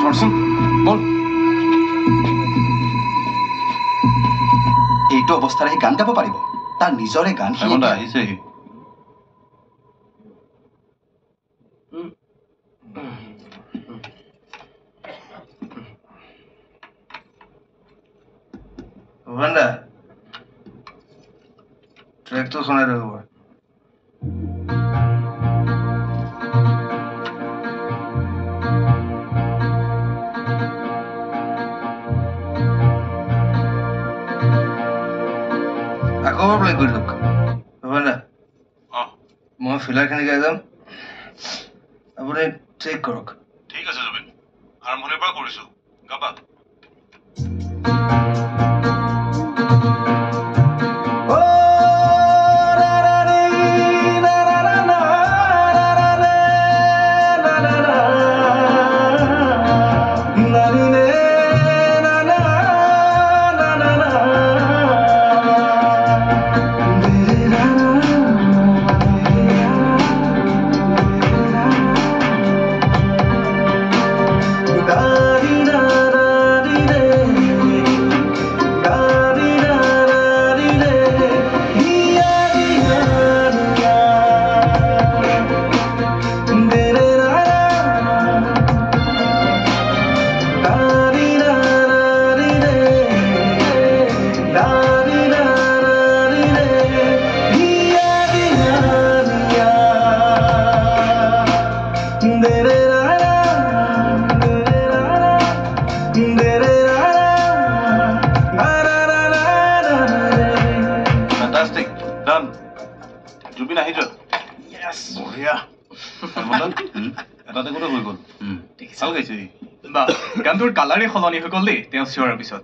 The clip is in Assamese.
ধৰচোন বল এইটো অৱস্থাৰে সি গান গাব পাৰিব তাৰ নিজৰে গান আহিছে ভুৱনদা ট্ৰেকটো শুনাই ৰাখিব আকৌ প্লে কৰি দিয়ক ভুৱনদা মই ফিলাৰখিনি গাই যাম আপুনি চেক কৰক ঠিক আছে জুবিন আৰম্ভণিৰ পৰা কৰিছো গাবা জুবিন আহি যোৱা বঢ়িয়া এটাতে কথা হৈ গ'ল ভাল গাইছে গানটোৰ কালাৰে সলনি হৈ গ'ল দেই তেওঁ চিঞৰাৰ পিছত